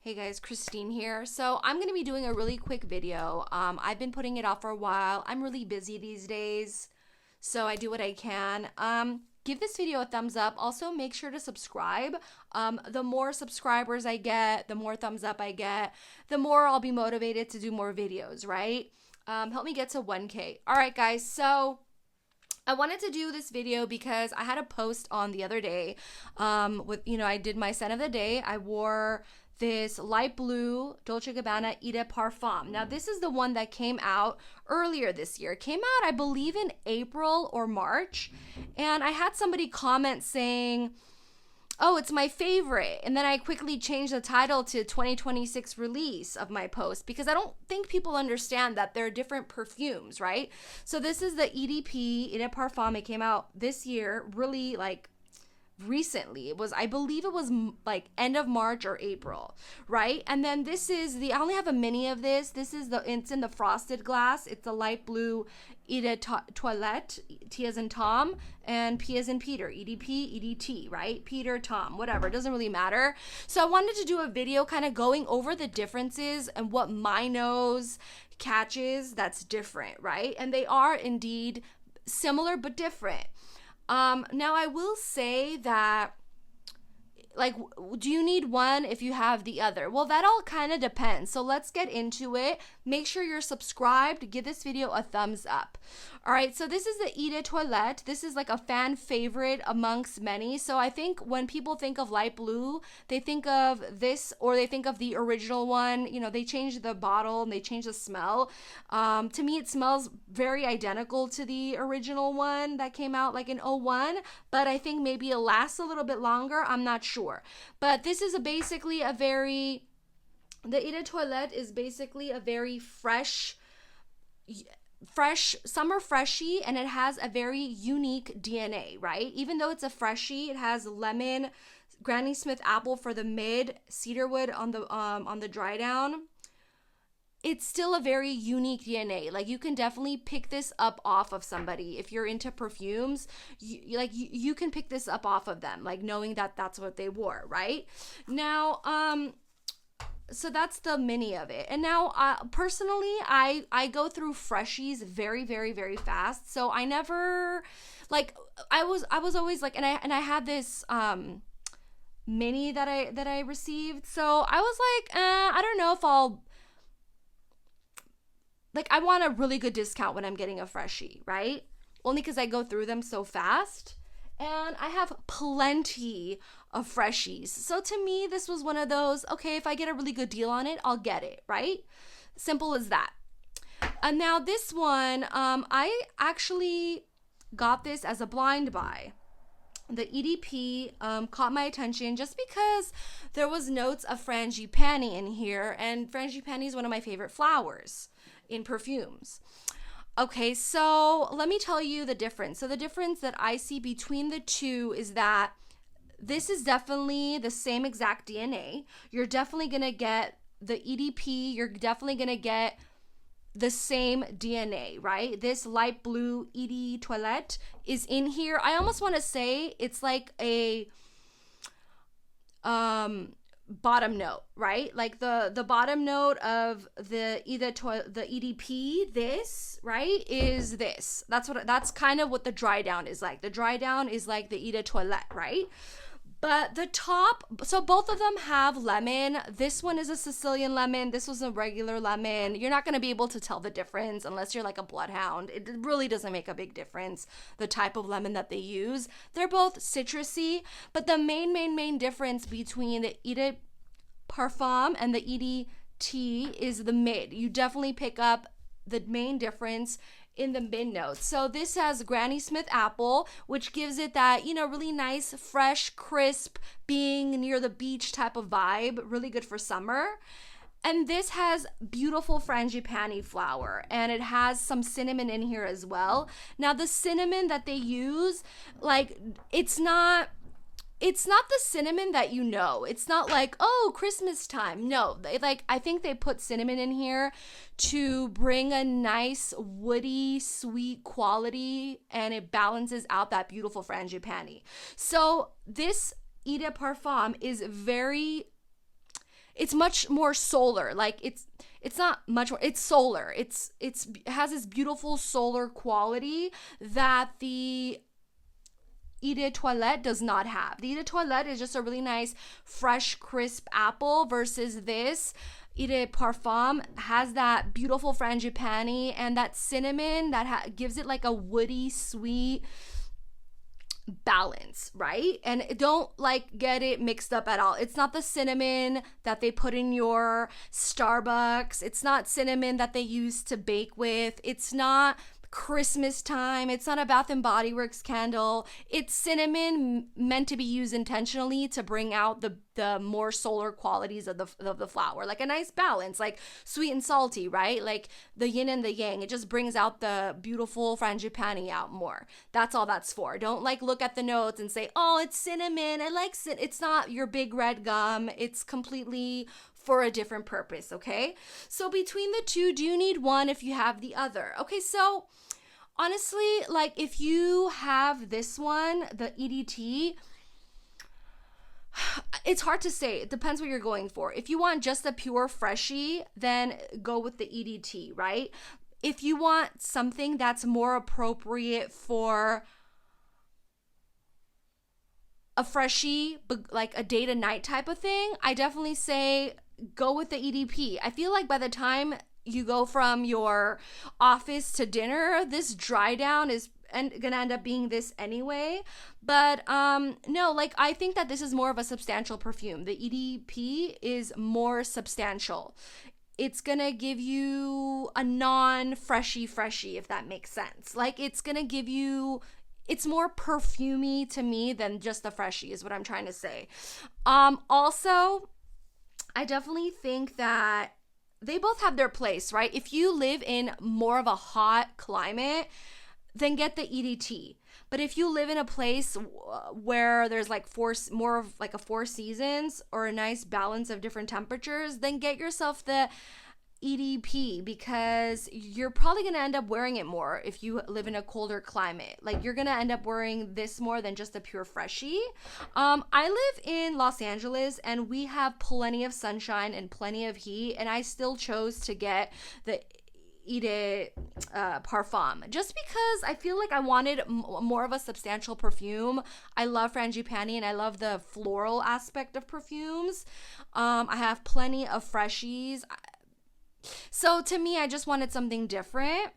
Hey guys, Christine here. So I'm going to be doing a really quick video. I've been putting it off for a while. I'm really busy these days, so I do what I can. Give this video a thumbs up. Also, make sure to subscribe. The more subscribers I get, the more thumbs up I get, the more I'll be motivated to do more videos, right? Help me get to 1K. All right, guys. So I wanted to do this video because I had a post on the other day I did my scent of the day. I wore this light blue Dolce Gabbana Eau de Parfum. Now, this is the one that came out earlier this year. It came out, I believe, in April or March. And I had somebody comment saying, oh, it's my favorite. And then I quickly changed the title to 2026 release of my post because I don't think people understand that there are different perfumes, right? So this is the EDP, Eau de Parfum. It came out this year, really recently. I believe it was like end of March or April, right? And then this is I only have a mini of this. It's in the frosted glass. It's a light blue Eau de Toilette, T as in Tom, and P as in Peter, EDP, EDT, right? Peter, Tom, whatever, it doesn't really matter. So I wanted to do a video kind of going over the differences and what my nose catches that's different, right? And they are indeed similar but different. Now I will say that, do you need one if you have the other? Well, that all kind of depends. So let's get into it. Make sure you're subscribed. Give this video a thumbs up. All right, so this is the Eau de Toilette. This is like a fan favorite amongst many. So I think when people think of light blue, they think of this or they think of the original one. You know, they changed the bottle and they changed the smell. To me, it smells very identical to the original one that came out like in '01, but I think maybe it lasts a little bit longer. I'm not sure. But this is the Eau de Toilette is basically a very fresh summer freshie, and it has a very unique DNA, right? Even though it's a freshie, it has lemon, Granny Smith apple for the mid, cedarwood on the dry down. It's still a very unique DNA. Like, you can definitely pick this up off of somebody. If you're into perfumes, you can pick this up off of them, like knowing that that's what they wore, right? Now, so that's the mini of it. And now, personally, I go through freshies very, very, very fast. So I never, I was always and I had this, mini that I received. So I was I don't know if I want a really good discount when I'm getting a freshie, right? Only because I go through them so fast. And I have plenty of freshies. So to me, this was one of those, okay, if I get a really good deal on it, I'll get it, right? Simple as that. And now this one, I actually got this as a blind buy. The EDP caught my attention just because there was notes of frangipani in here, and frangipani is one of my favorite flowers in perfumes. Okay, so let me tell you the difference. So the difference that I see between the two is that this is definitely the same exact DNA. You're definitely going to get the EDP. You're definitely going to get the same DNA, right? This light blue Eau de Toilette is in here. I almost want to say it's like a bottom note, right? Like the bottom note of the EDP, this, right, is this. That's kind of what the dry down is like. The dry down is like the Eau de Toilette, right? But the top, so both of them have lemon. This one is a Sicilian lemon. This was a regular lemon. You're not going to be able to tell the difference unless you're like a bloodhound. It really doesn't make a big difference, the type of lemon that they use. They're both citrusy, but the main difference between the Eau de Parfum and the EDT is the mid. You definitely pick up the main difference in the mid notes. So this has Granny Smith apple, which gives it that, really nice, fresh, crisp, being near the beach type of vibe. Really good for summer. And this has beautiful frangipani flower, and it has some cinnamon in here as well. Now, the cinnamon that they use, it's not the cinnamon that you know. It's not like, oh, Christmas time. No, I think they put cinnamon in here to bring a nice woody, sweet quality, and it balances out that beautiful frangipani. So this Eau de Parfum is very it's much more solar. Like it's not much more, it's solar. It has this beautiful solar quality that the Eau de Toilette does not have. The Eau de Toilette is just a really nice, fresh, crisp apple versus this. Eau de Parfum has that beautiful frangipani and that cinnamon that gives it like a woody, sweet balance, right? And don't like get it mixed up at all. It's not the cinnamon that they put in your Starbucks. It's not cinnamon that they use to bake with. It's not Christmas time. It's not a Bath and Body Works candle. It's cinnamon meant to be used intentionally to bring out the more solar qualities of the flower, like a nice balance, like sweet and salty, right? Like the yin and the yang. It just brings out the beautiful frangipani out more. That's all that's for. Don't like look at the notes and say, oh, it's cinnamon. I like cinnamon. It's not your big red gum. It's completely for a different purpose, okay? So between the two, do you need one if you have the other? Okay, so honestly, like if you have this one, the EDT, it's hard to say. It depends what you're going for. If you want just a pure freshie, then go with the EDT, right? If you want something that's more appropriate for a freshie, like a day to night type of thing, I definitely say go with the EDP. I feel like by the time you go from your office to dinner, this dry down is gonna end up being this anyway. But no, like I think that this is more of a substantial perfume. The EDP is more substantial. It's gonna give you a non-freshy, if that makes sense. Like it's gonna give you, it's more perfumey to me than just the freshie is what I'm trying to say. Also, I definitely think that they both have their place, right? If you live in more of a hot climate, then get the EDT. But if you live in a place where there's like more of like a 4 seasons or a nice balance of different temperatures, then get yourself the EDP, because you're probably going to end up wearing it more if you live in a colder climate. Like you're going to end up wearing this more than just a pure freshie. I live in Los Angeles and we have plenty of sunshine and plenty of heat, and I still chose to get the Eau de Parfum just because I feel like I wanted more of a substantial perfume. I love frangipani and I love the floral aspect of perfumes. I have plenty of freshies. So to me, I just wanted something different.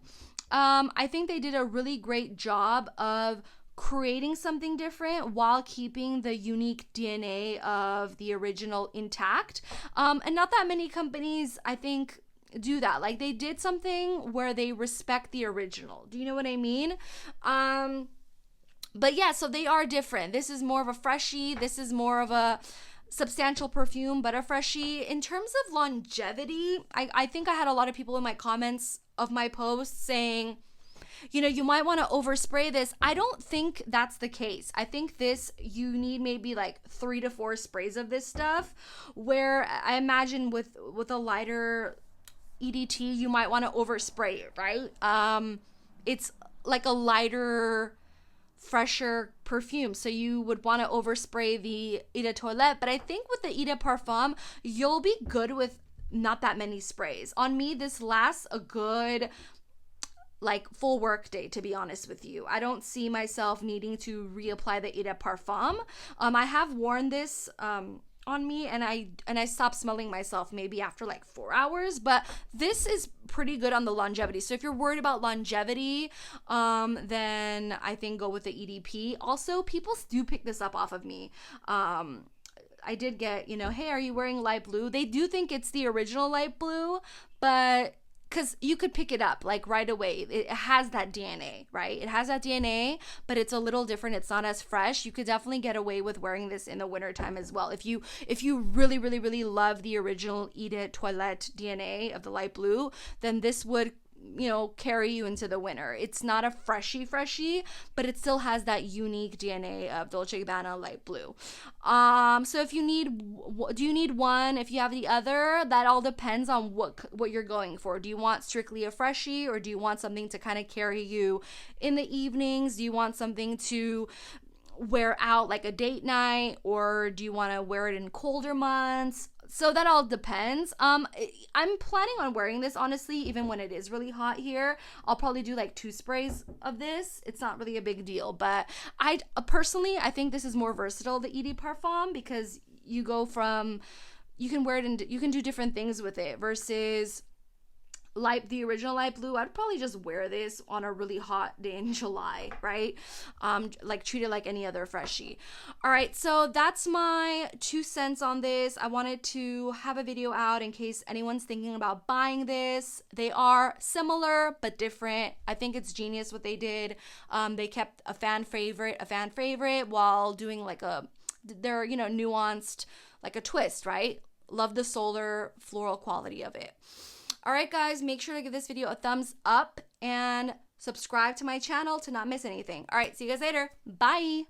I think they did a really great job of creating something different while keeping the unique DNA of the original intact. And not that many companies, I think, do that. Like they did something where they respect the original. Do you know what I mean? But yeah, so they are different. This is more of a freshie. This is more of a substantial perfume, but a freshie. In terms of longevity, I think I had a lot of people in my comments of my posts saying, you know, you might want to overspray this. I don't think that's the case. I think this, you need maybe like 3 to 4 sprays of this stuff, where I imagine with a lighter EDT, you might want to overspray it, right? It's like a lighter, fresher perfume, so you would want to overspray the Eau de Toilette. But I think with the Eau de Parfum, you'll be good with not that many sprays. On me, this lasts a good like full work day, to be honest with you. I don't see myself needing to reapply the Eau de Parfum. I have worn this on me and I stopped smelling myself maybe after like 4 hours, but this is pretty good on the longevity. So if you're worried about longevity, then I think go with the EDP. Also, people do pick this up off of me. I did get, you know, hey, are you wearing light blue? They do think it's the original light blue, but because you could pick it up like right away. It has that DNA, right? It has that DNA, but it's a little different. It's not as fresh. You could definitely get away with wearing this in the wintertime as well. If you really, really, really love the original Eau de Toilette DNA of the light blue, then this would, you know, carry you into the winter. It's not a freshie, but it still has that unique DNA of Dolce Gabbana light blue. So if you need, do you need one? If you have the other, that all depends on what you're going for. Do you want strictly a freshie, or do you want something to kind of carry you in the evenings? Do you want something to wear out like a date night, or do you want to wear it in colder months? So that all depends. I'm planning on wearing this, honestly, even when it is really hot here. I'll probably do like 2 sprays of this. It's not really a big deal, but I personally, I think this is more versatile, the ED Parfum, because you go from, you can wear it and you can do different things with it versus the original light blue. I'd probably just wear this on a really hot day in July, right? Like treat it like any other freshie. All right, so that's my 2 cents on this. I wanted to have a video out in case anyone's thinking about buying this. They are similar but different. I think it's genius what they did. They kept a fan favorite while doing like they're, you know, nuanced, like a twist, right? Love the solar floral quality of it. All right, guys, make sure to give this video a thumbs up and subscribe to my channel to not miss anything. All right, see you guys later. Bye.